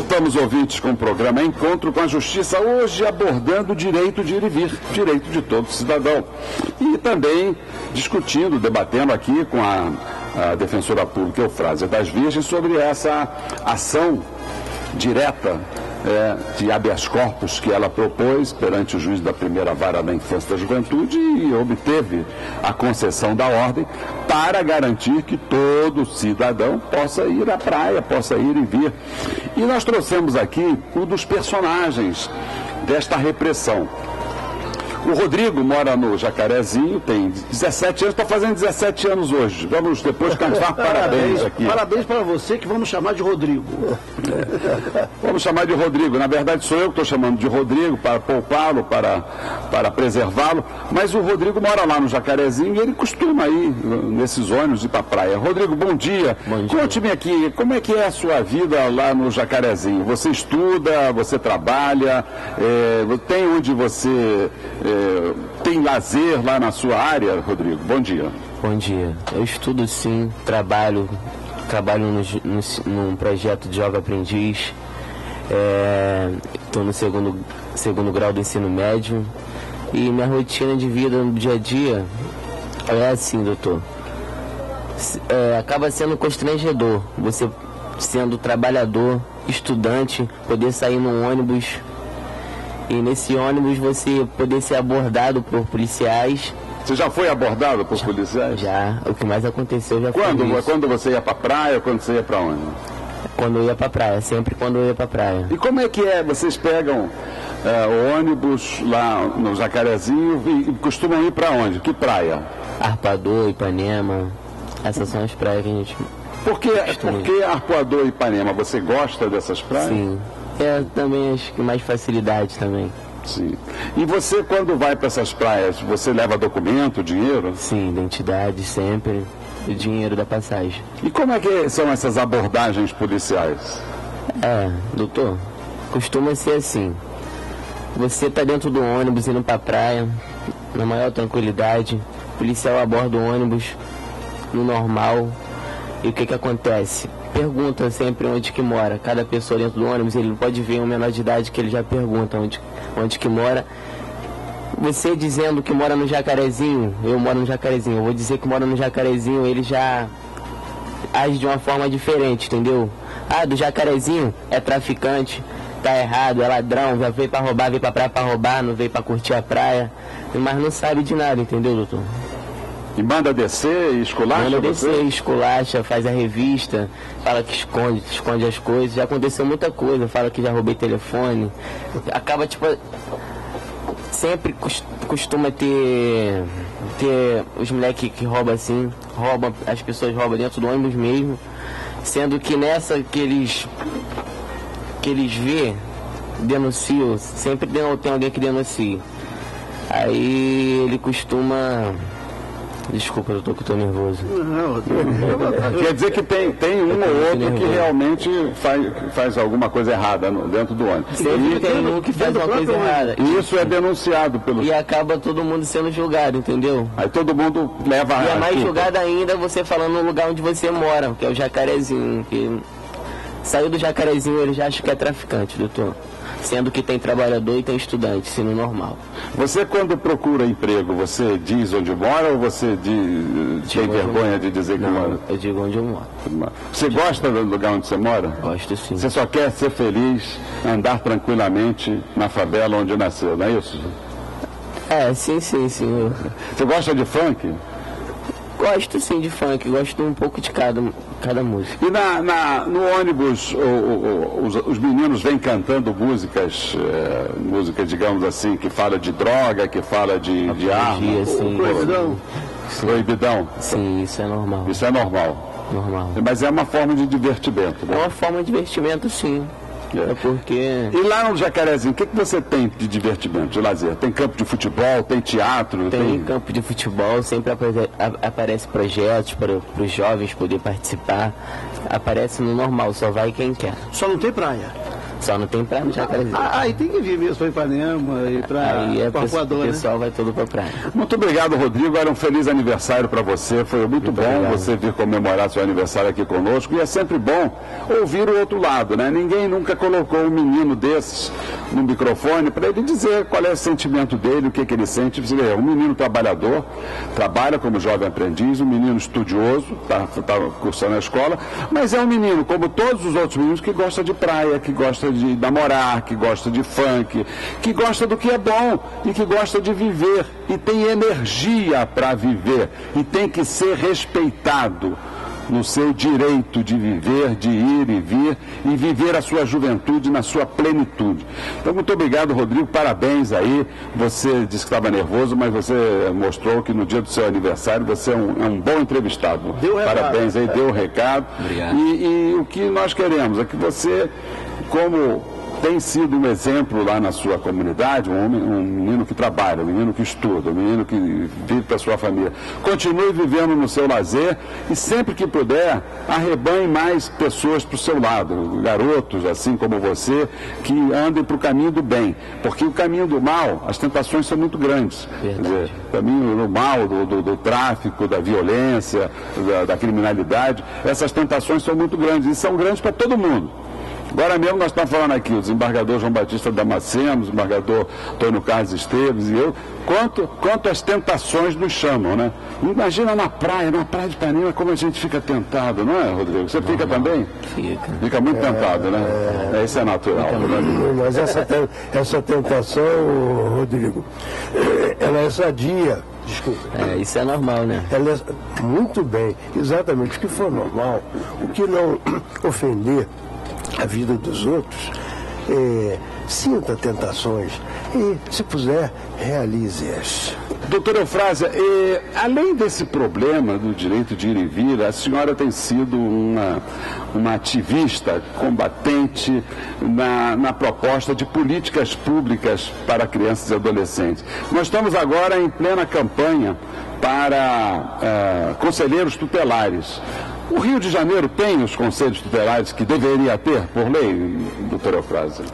Voltamos, ouvintes, com o programa Encontro com a Justiça, hoje abordando o direito de ir e vir, direito de todo cidadão. E também discutindo, debatendo aqui com a defensora pública Eufrásia das Virgens sobre essa ação direta de habeas corpus que ela propôs perante o juiz da primeira vara da infância e da juventude e obteve a concessão da ordem para garantir que todo cidadão possa ir à praia, possa ir e vir. E nós trouxemos aqui um dos personagens desta repressão. O Rodrigo mora no Jacarezinho, tem 17 anos, está fazendo 17 anos hoje. Vamos depois cantar parabéns aqui. Parabéns para você, que vamos chamar de Rodrigo. Vamos chamar de Rodrigo. Na verdade, sou eu que estou chamando de Rodrigo para poupá-lo, para preservá-lo. Mas o Rodrigo mora lá no Jacarezinho e ele costuma ir nesses ônibus ir para a praia. Rodrigo, bom dia. Bom dia. Conte-me aqui, como é que é a sua vida lá no Jacarezinho? Você estuda, você trabalha, tem onde você... tem lazer lá na sua área, Rodrigo? Bom dia. Bom dia. Eu estudo sim, trabalho num projeto de jovem aprendiz. Estou no segundo grau do ensino médio. E minha rotina de vida no dia a dia é assim, doutor. Acaba sendo constrangedor você sendo trabalhador, estudante, poder sair num ônibus. E nesse ônibus você poder ser abordado por policiais. Você já foi abordado por policiais? Já. O que mais aconteceu já foi isso. Quando você ia para a praia ou quando você ia para onde? Quando eu ia para a praia, sempre quando eu ia para a praia. E como é que é? Vocês pegam o ônibus lá no Jacarezinho e costumam ir para onde? Que praia? Arpoador, Ipanema. Essas são as praias que a gente... Por que Arpoador e Ipanema? Você gosta dessas praias? Sim. Também acho que mais facilidade também. Sim. E você, quando vai para essas praias, você leva documento, dinheiro? Sim, identidade sempre, e dinheiro da passagem. E como é que são essas abordagens policiais? Doutor, costuma ser assim. Você está dentro do ônibus indo para a praia, na maior tranquilidade, o policial aborda o ônibus no normal, e o que acontece? Pergunta sempre onde que mora. Cada pessoa dentro do ônibus, ele pode ver um menor de idade que ele já pergunta onde que mora. Você dizendo que mora no Jacarezinho, eu moro no Jacarezinho, eu vou dizer que mora no Jacarezinho, ele já age de uma forma diferente, entendeu? Do Jacarezinho é traficante, tá errado, é ladrão, já veio pra roubar, veio pra praia pra roubar, não veio pra curtir a praia, mas não sabe de nada, entendeu, doutor? E manda descer e esculacha? Manda descer, esculacha, faz a revista, fala que esconde as coisas. Já aconteceu muita coisa, fala que já roubei telefone. Acaba, sempre costuma ter os moleques que roubam assim, as pessoas roubam dentro do ônibus mesmo. Sendo que nessa que eles vê, denunciam, sempre tem alguém que denuncia. Aí ele costuma... Desculpa, doutor, que eu tô nervoso. Quer dizer que tem um ou outro que realmente faz alguma coisa errada dentro do ônibus. Sempre tem um que faz uma coisa errada. E isso é denunciado pelo... E acaba todo mundo sendo julgado, entendeu? Aí todo mundo leva a... E é mais julgado ainda você falando no lugar onde você mora, que é o Jacarezinho. Que saiu do Jacarezinho, ele já acha que é traficante, doutor. Sendo que tem trabalhador e tem estudante, sendo normal. Você, quando procura emprego, você diz onde mora ou você tem vergonha de dizer que mora? Eu digo onde eu moro. Você gosta do lugar onde você mora? Gosto, sim. Você só quer ser feliz, andar tranquilamente na favela onde nasceu, não é isso? Sim. Você gosta de funk? Gosto sim de funk, gosto um pouco de cada música. E no ônibus, os meninos vêm cantando músicas, digamos assim, que fala de droga, que fala de arma. Sim. Proibidão? Sim, isso é normal. Isso é normal? Normal. Mas é uma forma de divertimento, né? É uma forma de divertimento, sim. É porque... E lá no Jacarezinho, o que você tem de divertimento, de lazer? Tem campo de futebol, tem teatro? Tem campo de futebol, sempre aparece projetos para os jovens poder participar. Aparece no normal, só vai quem quer. Só não tem praia? Só não tem praia no Jacarezinho. Aí tem que vir mesmo para Ipanema e para Arpoador, o né? pessoal vai todo para praia. Muito obrigado, Rodrigo. Era um feliz aniversário para você. Foi muito bom obrigado. Você vir comemorar seu aniversário aqui conosco. E é sempre bom ouvir o outro lado, né? Ninguém nunca colocou um menino desses no microfone para ele dizer qual é o sentimento dele, o que ele sente. Você vê, um menino trabalhador, trabalha como jovem aprendiz, um menino estudioso, está cursando a escola, mas é um menino, como todos os outros meninos, que gosta de praia, que gosta de namorar, que gosta de funk, que gosta do que é bom e que gosta de viver e tem energia para viver e tem que ser respeitado no seu direito de viver, de ir e vir e viver a sua juventude na sua plenitude. Então, muito obrigado, Rodrigo, parabéns aí. Você disse que estava nervoso, mas você mostrou que no dia do seu aniversário você é um bom entrevistado. Parabéns aí, deu o recado. Obrigado. E o que nós queremos é que você, como tem sido um exemplo lá na sua comunidade, um menino que trabalha, um menino que estuda, um menino que vive para a sua família. Continue vivendo no seu lazer e sempre que puder, arrebanhe mais pessoas para o seu lado, garotos assim como você, que andem para o caminho do bem, porque o caminho do mal, as tentações são muito grandes. Quer dizer, o caminho do mal, do tráfico, da violência, da criminalidade, essas tentações são muito grandes e são grandes para todo mundo. Agora mesmo nós estamos falando aqui, o desembargador João Batista Damasceno, o desembargador Antônio Carlos Esteves e eu, quanto as tentações nos chamam, né? Imagina na praia de Ipanema, como a gente fica tentado, não é, Rodrigo? Você fica também? Fica muito tentado, né? Isso é natural. Mas essa tentação, Rodrigo, ela é sadia. Desculpa. Isso é normal, né? Ela é muito bem, exatamente. O que for normal, o que não ofender a vida dos outros, sinta tentações e, se puder, realize-as. Doutora Eufrásia, além desse problema do direito de ir e vir, a senhora tem sido uma ativista combatente na proposta de políticas públicas para crianças e adolescentes. Nós estamos agora em plena campanha para conselheiros tutelares. O Rio de Janeiro tem os conselhos tutelares que deveria ter, por lei, doutora Eufrásia?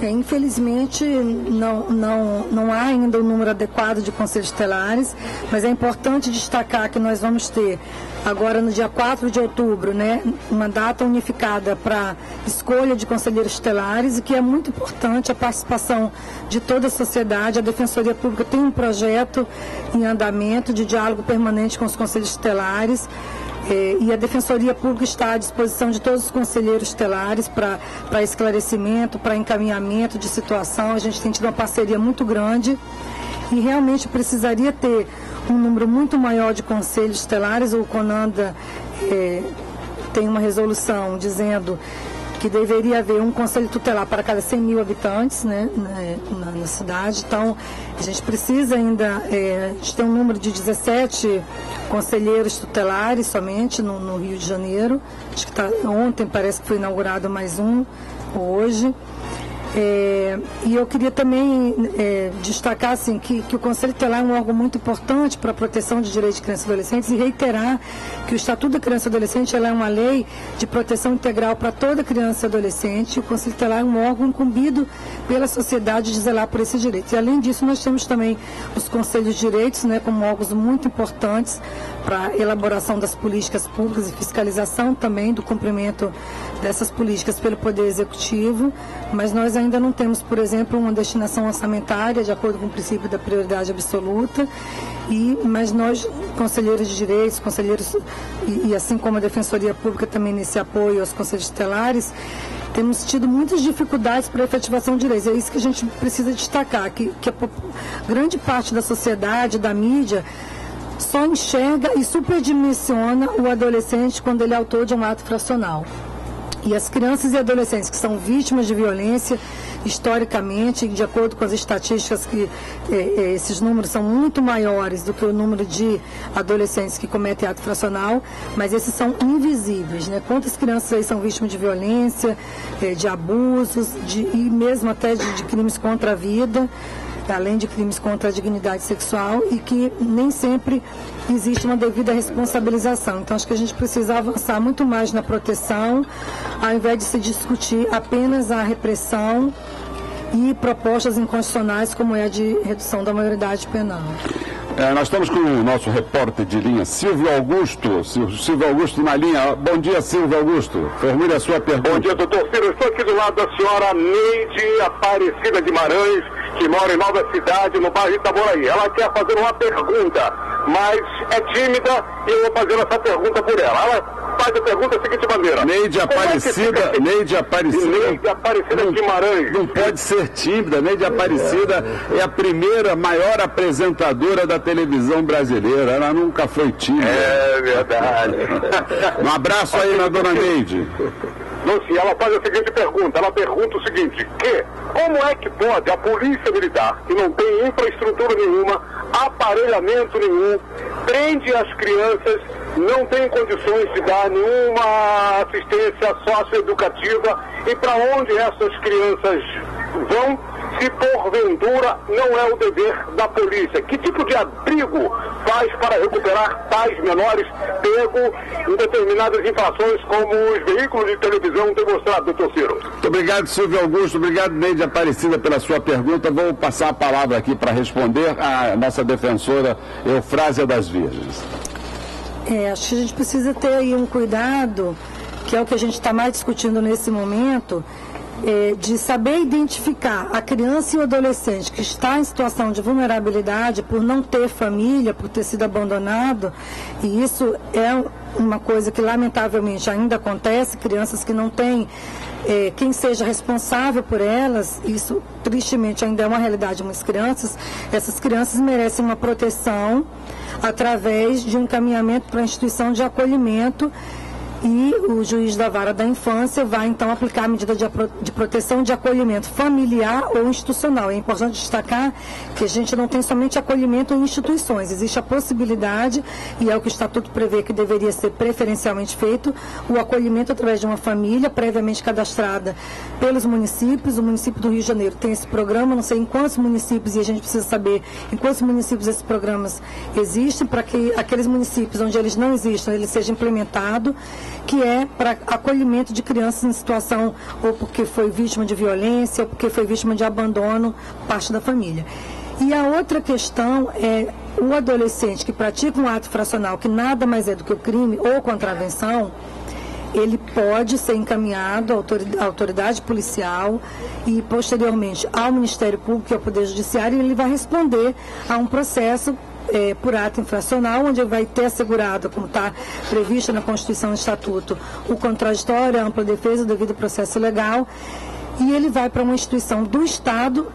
Infelizmente, não há ainda o número adequado de conselhos tutelares, mas é importante destacar que nós vamos ter, agora no dia 4 de outubro, né, uma data unificada para escolha de conselheiros tutelares e que é muito importante a participação de toda a sociedade. A Defensoria Pública tem um projeto em andamento de diálogo permanente com os conselhos tutelares. E a Defensoria Pública está à disposição de todos os conselheiros tutelares para esclarecimento, para encaminhamento de situação. A gente tem tido uma parceria muito grande e realmente precisaria ter um número muito maior de conselhos tutelares. O CONANDA tem uma resolução dizendo que deveria haver um conselho tutelar para cada 100 mil habitantes, né, na cidade. Então, a gente precisa ainda, a gente tem um número de 17 conselheiros tutelares somente no Rio de Janeiro. Acho que ontem parece que foi inaugurado mais um, hoje. E eu queria também destacar assim, que o Conselho Tutelar é um órgão muito importante para a proteção de direitos de crianças e adolescentes e reiterar que o Estatuto da Criança e Adolescente é uma lei de proteção integral para toda criança e adolescente. O Conselho Tutelar é um órgão incumbido pela sociedade de zelar por esses direitos. E além disso, nós temos também os Conselhos de Direitos, né, como órgãos muito importantes para a elaboração das políticas públicas e fiscalização também do cumprimento dessas políticas pelo Poder Executivo, mas nós ainda não temos, por exemplo, uma destinação orçamentária de acordo com o princípio da prioridade absoluta, mas nós, conselheiros de direitos, conselheiros, e assim como a Defensoria Pública também nesse apoio aos conselhos tutelares, temos tido muitas dificuldades para a efetivação de direitos. É isso que a gente precisa destacar, que a grande parte da sociedade, da mídia, só enxerga e superdimensiona o adolescente quando ele é autor de um ato infracional. E as crianças e adolescentes que são vítimas de violência, historicamente, de acordo com as estatísticas, que esses números são muito maiores do que o número de adolescentes que cometem ato infracional, mas esses são invisíveis, né? Quantas crianças aí são vítimas de violência, de abusos, e mesmo até de crimes contra a vida. além de crimes contra a dignidade sexual, e que nem sempre existe uma devida responsabilização. Então, acho que a gente precisa avançar muito mais na proteção, ao invés de se discutir apenas a repressão e propostas inconstitucionais como é a de redução da maioridade penal. Nós estamos com o nosso repórter de linha, Silvio Augusto. Silvio Augusto na linha. Bom dia, Silvio Augusto. Formule a sua pergunta. Bom dia, doutor Ciro. Estou aqui do lado da senhora Neide Aparecida Guimarães, que mora em Nova Cidade, no bairro Itaboraí. Ela quer fazer uma pergunta, mas é tímida e eu vou fazer essa pergunta por ela. Ela faz a pergunta da seguinte maneira. Neide Aparecida Guimarães. Não pode ser tímida. Neide Aparecida é a primeira maior apresentadora da televisão brasileira. Ela nunca foi tímida. É verdade. Um abraço aí na dona Neide. Sim, ela faz a seguinte pergunta. Ela pergunta o seguinte, como é que pode a polícia militar, que não tem infraestrutura nenhuma, aparelhamento nenhum, prende as crianças, não tem condições de dar nenhuma assistência socioeducativa, e para onde essas crianças vão, se porventura não é o dever da polícia? Que tipo de abrigo faz para recuperar tais menores pego em determinadas infrações, como os veículos de televisão têm mostrado, doutor Ciro? Muito obrigado, Silvio Augusto. Obrigado, Neide Aparecida, pela sua pergunta. Vou passar a palavra aqui para responder à nossa defensora Eufrásia das Virgens. Acho que a gente precisa ter aí um cuidado, que é o que a gente está mais discutindo nesse momento, de saber identificar a criança e o adolescente que está em situação de vulnerabilidade por não ter família, por ter sido abandonado, e isso é uma coisa que lamentavelmente ainda acontece, crianças que não têm quem seja responsável por elas. Isso tristemente ainda é uma realidade de muitas crianças. Essas crianças merecem uma proteção através de um encaminhamento para a instituição de acolhimento, e o juiz da vara da infância vai então aplicar a medida de proteção de acolhimento familiar ou institucional. É importante destacar que a gente não tem somente acolhimento em instituições, existe a possibilidade, e é o que o Estatuto prevê que deveria ser preferencialmente feito, o acolhimento através de uma família previamente cadastrada pelos municípios. O município do Rio de Janeiro tem esse programa, não sei em quantos municípios, e a gente precisa saber em quantos municípios esses programas existem, para que aqueles municípios onde eles não existam, ele seja implementado, que é para acolhimento de crianças em situação ou porque foi vítima de violência ou porque foi vítima de abandono, parte da família. E a outra questão é o adolescente que pratica um ato infracional, que nada mais é do que o crime ou contravenção, ele pode ser encaminhado à autoridade policial e posteriormente ao Ministério Público e ao Poder Judiciário, e ele vai responder a um processo por ato infracional, onde ele vai ter assegurado, como está previsto na Constituição e Estatuto, o contraditório, a ampla defesa, o devido processo legal, e ele vai para uma instituição do Estado,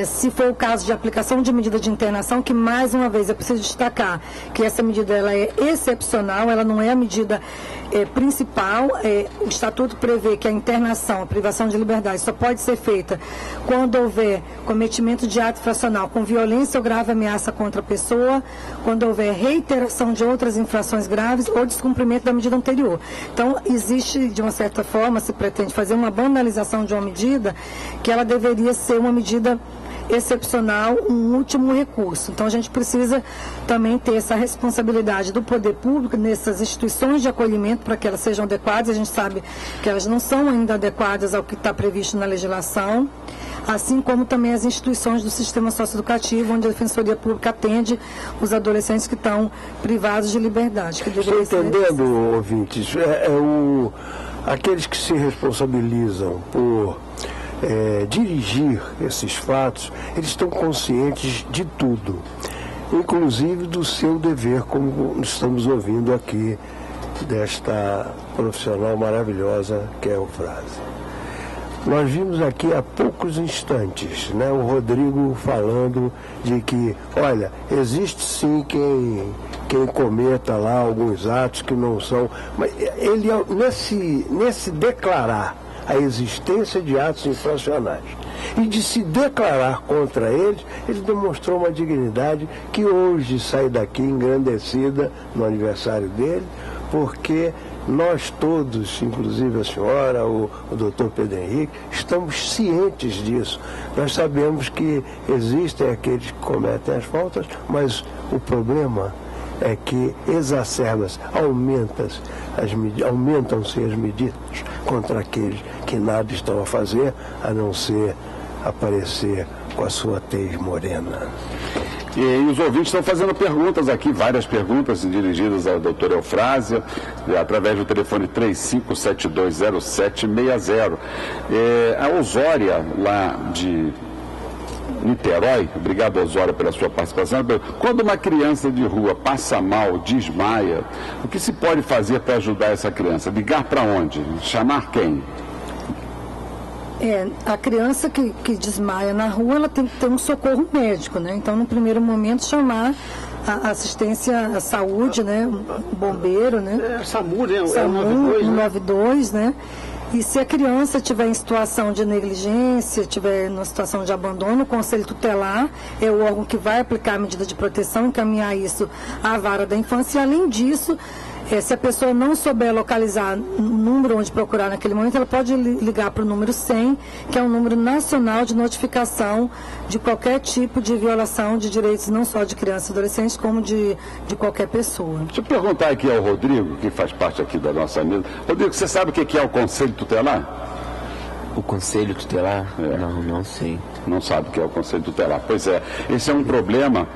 se for o caso de aplicação de medida de internação, que mais uma vez eu preciso destacar que essa medida ela é excepcional, ela não é a medida principal. O Estatuto prevê que a internação, a privação de liberdade, só pode ser feita quando houver cometimento de ato infracional com violência ou grave ameaça contra a pessoa, quando houver reiteração de outras infrações graves ou descumprimento da medida anterior. Então, existe, de uma certa forma, se pretende fazer uma banalização de uma medida que ela deveria ser uma medida excepcional, um último recurso. Então a gente precisa também ter essa responsabilidade do poder público nessas instituições de acolhimento para que elas sejam adequadas. A gente sabe que elas não são ainda adequadas ao que está previsto na legislação, assim como também as instituições do sistema socioeducativo, onde a Defensoria Pública atende os adolescentes que estão privados de liberdade. Estou entendendo, ouvintes, aqueles que se responsabilizam por dirigir esses fatos, eles estão conscientes de tudo, inclusive do seu dever, como estamos ouvindo aqui desta profissional maravilhosa que é a Eufrásia. Nós vimos aqui há poucos instantes, né, o Rodrigo falando de que, olha, existe sim quem cometa lá alguns atos que não são, mas ele nesse declarar a existência de atos infracionais e de se declarar contra eles, ele demonstrou uma dignidade que hoje sai daqui engrandecida no aniversário dele, porque nós todos, inclusive a senhora, o doutor Pedro Henrique, estamos cientes disso. Nós sabemos que existem aqueles que cometem as faltas, mas o problema é que exacerba-se, aumentam-se as medidas contra aqueles que nada estão a fazer, a não ser aparecer com a sua tez morena. E os ouvintes estão fazendo perguntas aqui, várias perguntas dirigidas ao doutor Eufrásia, através do telefone 35720760. A Osória, lá de Niterói, obrigado Osória pela sua participação. Quando uma criança de rua passa mal, desmaia, o que se pode fazer para ajudar essa criança? Ligar para onde? Chamar quem? A criança que desmaia na rua, ela tem que ter um socorro médico, né? Então, no primeiro momento, chamar a assistência à saúde, né? Um bombeiro, né? SAMU, né? SAMU, 192, né? E se a criança estiver em situação de negligência, estiver em situação de abandono, o Conselho Tutelar é o órgão que vai aplicar a medida de proteção, encaminhar isso à vara da infância. E, além disso, se a pessoa não souber localizar o número onde procurar naquele momento, ela pode ligar para o número 100, que é um número nacional de notificação de qualquer tipo de violação de direitos, não só de crianças e adolescentes, como de qualquer pessoa. Deixa eu perguntar aqui ao Rodrigo, que faz parte aqui da nossa mesa. Rodrigo, você sabe o que é o Conselho Tutelar? O Conselho Tutelar? Não sei. Não sabe o que é o Conselho Tutelar. Pois é, esse é um problema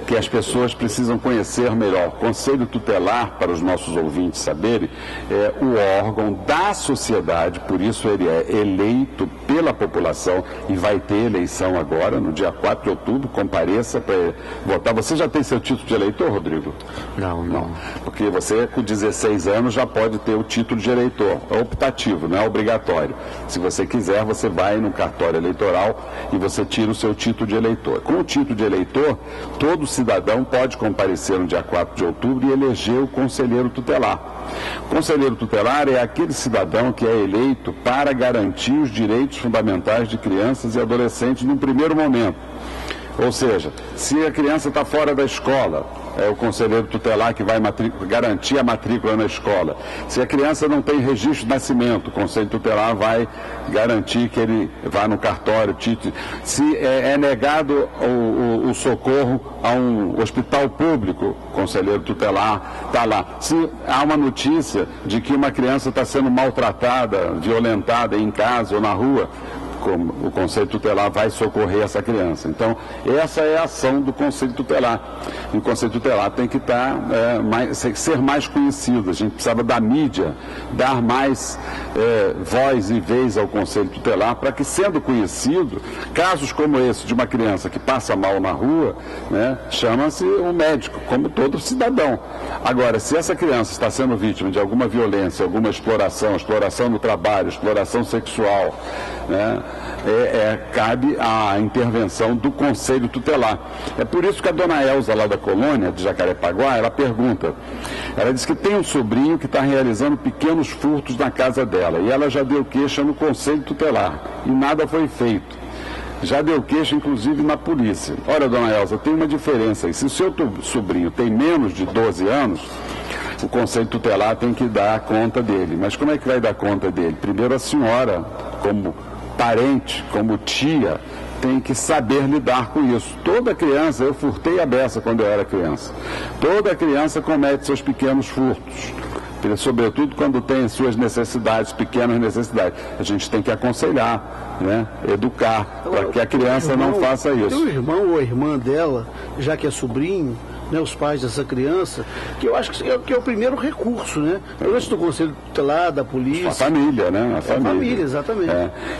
que as pessoas precisam conhecer melhor. O Conselho Tutelar, para os nossos ouvintes saberem, é o órgão da sociedade, por isso ele é eleito pela população e vai ter eleição agora, no dia 4 de outubro, compareça para votar. Você já tem seu título de eleitor, Rodrigo? Não. Porque você, com 16 anos, já pode ter o título de eleitor. É optativo, não é obrigatório. Se você quiser, você vai no cartório eleitoral e você tira o seu título de eleitor. Com o título de eleitor, todo cidadão pode comparecer no dia 4 de outubro e eleger o conselheiro tutelar. O conselheiro tutelar é aquele cidadão que é eleito para garantir os direitos fundamentais de crianças e adolescentes num primeiro momento. Ou seja, se a criança está fora da escola, é o conselheiro tutelar que vai garantir a matrícula na escola. Se a criança não tem registro de nascimento, o conselho tutelar vai garantir que ele vá no cartório. Se é negado o socorro a um hospital público, o conselheiro tutelar está lá. Se há uma notícia de que uma criança está sendo maltratada, violentada em casa ou na rua, o Conselho Tutelar vai socorrer essa criança. Então, essa é a ação do Conselho Tutelar. E o Conselho Tutelar tem que ser mais conhecido. A gente precisava da mídia, dar mais voz e vez ao Conselho Tutelar, para que, sendo conhecido, casos como esse de uma criança que passa mal na rua, né, chama-se um médico, como todo cidadão. Agora, se essa criança está sendo vítima de alguma violência, alguma exploração no trabalho, exploração sexual, né, cabe a intervenção do Conselho Tutelar. É por isso que a dona Elza, lá da colônia de Jacarepaguá, ela pergunta, ela diz que tem um sobrinho que está realizando pequenos furtos na casa dela, e ela já deu queixa no Conselho Tutelar, e nada foi feito. Já deu queixa, inclusive, na polícia. Olha, dona Elza, tem uma diferença aí. Se o seu sobrinho tem menos de 12 anos, o Conselho Tutelar tem que dar conta dele. Mas como é que vai dar conta dele? Primeiro, a senhora, como parente, como tia, tem que saber lidar com isso. Toda criança, eu furtei a beça quando eu era criança. Toda criança comete seus pequenos furtos, sobretudo quando tem suas necessidades, pequenas necessidades. A gente tem que aconselhar, né? Educar, para que a criança não faça isso. O irmão ou a irmã dela, já que é sobrinho, né, os pais dessa criança, que eu acho que é o primeiro recurso, né? Antes do Conselho Tutelar, da polícia. A família, né? A família, exatamente.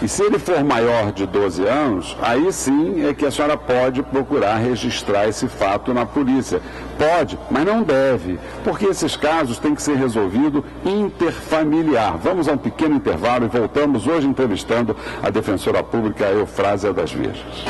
E se ele for maior de 12 anos, aí sim é que a senhora pode procurar registrar esse fato na polícia. Pode, mas não deve, porque esses casos têm que ser resolvidos interfamiliar. Vamos a um pequeno intervalo e voltamos hoje entrevistando a defensora pública Eufrásia das Virgens.